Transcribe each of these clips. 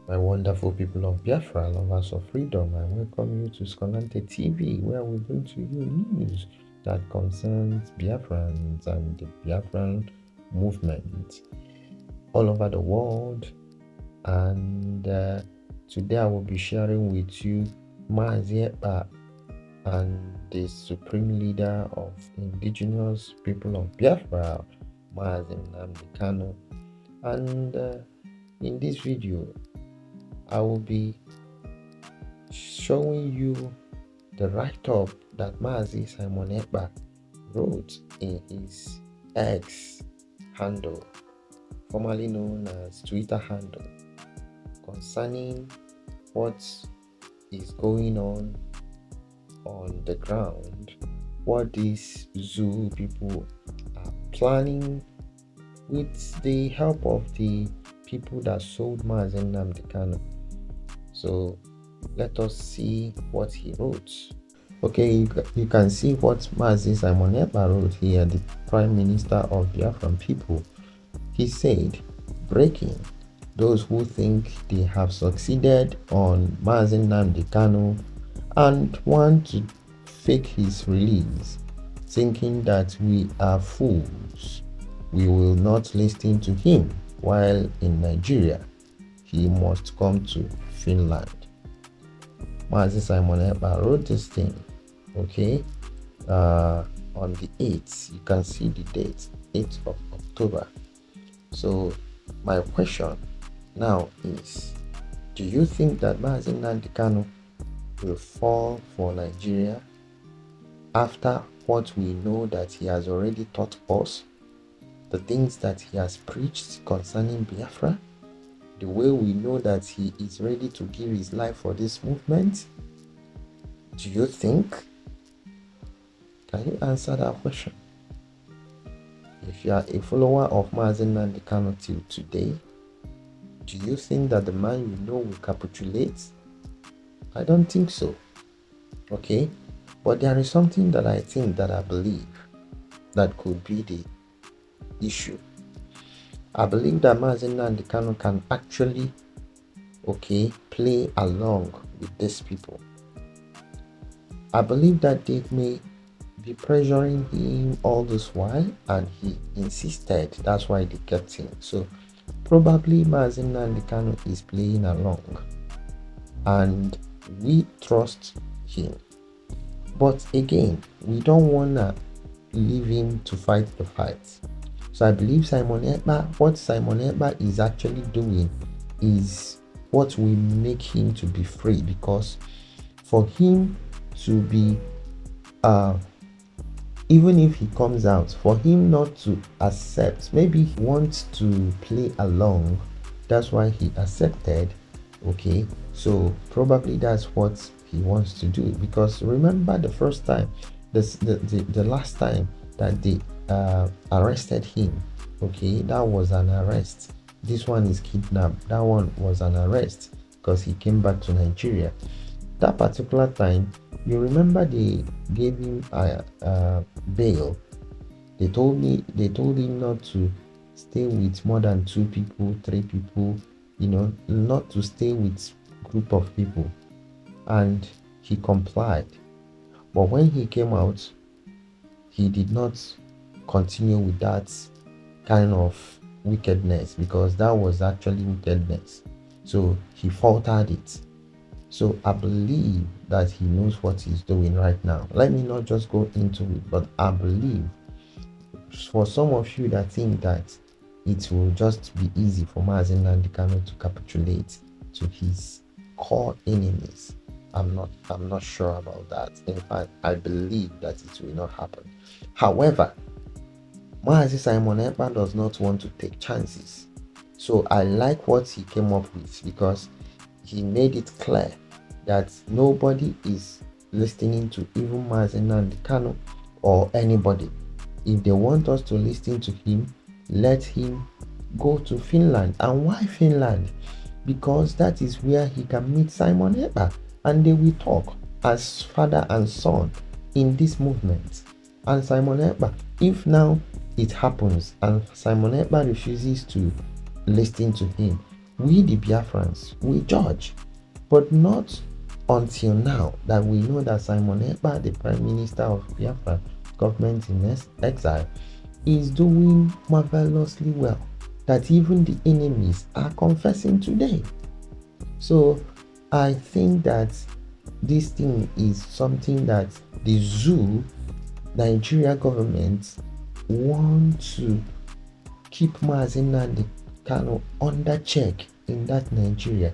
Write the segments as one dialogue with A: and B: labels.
A: My wonderful people of Biafra, lovers of freedom, I welcome you to Skolante TV, where we bring to you news that concerns Biafrans and the Biafran movement all over the world. And today I will be sharing with you Mazi and the supreme leader of indigenous people of Biafra, Mazi Nnamdi Kanu. And in this video, I will be showing you the write-up that Mazi Simon Ekpa wrote in his X handle, formerly known as Twitter handle, concerning what is going on the ground, what these zoo people are planning with the help of the people that sold Mazi Nnamdi Kanu. So let us see what he wrote. Okay, you can see what Mazi Simon Ekpa wrote here, the Prime Minister of Biafran people. He said, breaking, those who think they have succeeded on Mazi Nnamdi Kanu and want to fake his release, thinking that we are fools. We will not listen to him while in Nigeria. He must come to Finland. Mazi Simon Ekpa wrote this thing, okay, on the 8th. You can see the date, 8th of October. So my question now is, do you think that Mazi Nnamdi Kanu will fall for Nigeria after what we know that he has already taught us, the things that he has preached concerning Biafra, the way we know that he is ready to give his life for this movement? Do you think? Can you answer that question? If you are a follower of Mazi Nnamdi Kanu till today, do you think that the man you know will capitulate? I don't think so. Okay? But there is something that I think, that I believe, that could be the issue. I believe that Mazi Nnamdi Kanu can actually, okay, play along with these people. I believe that they may be pressuring him all this while, and he insisted. That's why they kept him. So probably Mazi Nnamdi Kanu is playing along, and we trust him. But again, we don't want to leave him to fight the fight. So I believe what Simon Ekpa is actually doing is what will make him to be free, because for him to be, even if he comes out, for him not to accept, maybe he wants to play along, that's why he accepted. Okay, so probably that's what he wants to do, because remember the first time, the last time that they arrested him, okay, that was an arrest. This one is kidnapped. That one was an arrest because he came back to Nigeria. That particular time, you remember they gave him a bail. They told him not to stay with more than 2 people, 3 people, not to stay with group of people, and he complied. But when he came out, he did not continue with that kind of wickedness, because that was actually wickedness. So he faltered it. So I believe that he knows what he's doing right now. Let me not just go into it, but I believe, for some of you that think that it will just be easy for Mazi Nnamdi Kanu to capitulate to his core enemies, I'm not sure about that. In fact, I believe that it will not happen. However, Mazi Simon Ekpa does not want to take chances. So I like what he came up with, because he made it clear that nobody is listening to even Mazi Nnamdi Kanu or anybody. If they want us to listen to him, let him go to Finland. And why Finland? Because that is where he can meet Simon Ekpa, and they will talk as father and son in this movement. And Simon Ekpa, if now it happens and Simon Ekpa refuses to listen to him, we the Biafrans, we judge, but not until now that we know that Simon Ekpa, the Prime Minister of Biafra, government in exile, is doing marvelously well, that even the enemies are confessing today. So I think that this thing is something that the zoo Nigeria government want to keep Mazi Nnamdi Kanu under check in that Nigeria.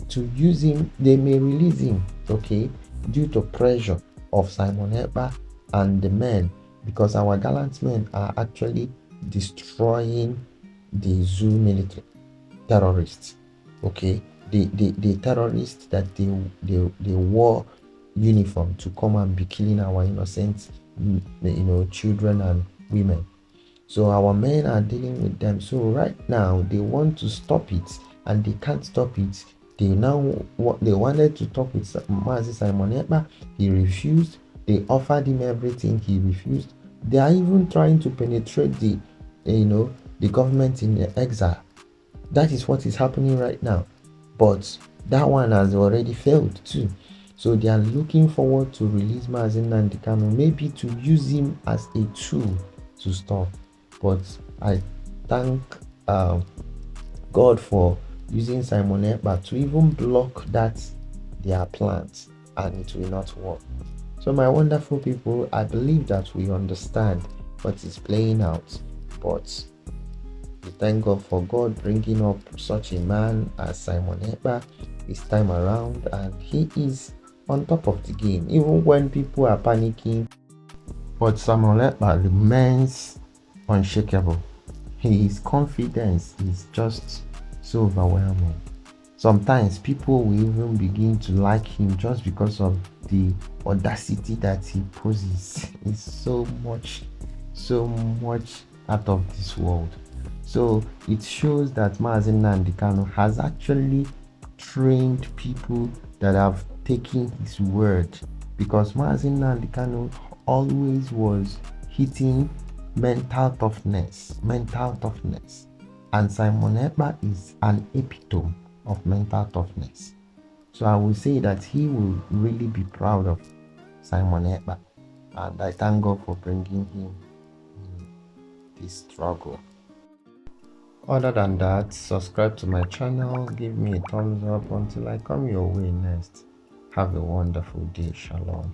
A: To use him, they may release him, okay, due to pressure of Simon Ekpa and the men, because our gallant men are actually destroying the zoo military terrorists, okay, the terrorists that they wore uniform to come and be killing our innocent, children and women. So our men are dealing with them. So right now they want to stop it and they can't stop it. They wanted to talk with Mazi Simon Ekpa. He refused. They offered him everything. He refused. They are even trying to penetrate the government in exile. That is what is happening right now. But that one has already failed too. So they are looking forward to release Mazi Nnamdi Kanu, maybe to use him as a tool to stop. But I thank God for using Simon Ekpa to even block their plans, and it will not work. So my wonderful people, I believe that we understand what is playing out, but we thank God for God bringing up such a man as Simon Ekpa this time around, and he is on top of the game even when people are panicking. But Simon Ekpa remains unshakable. His confidence is just so overwhelming. Sometimes people will even begin to like him just because of the audacity that he poses. It's so much out of this world. So it shows that Mazi Nnamdi Kanu has actually trained people that have taken his word, because Mazi Nnamdi Kanu always was hitting mental toughness, and Simon Ekpa is an epitome of mental toughness. So I will say that he will really be proud of Simon Ekpa, and I thank God for bringing him in this struggle. Other than that, subscribe to my channel, give me a thumbs up until I come your way next. Have a wonderful day. Shalom.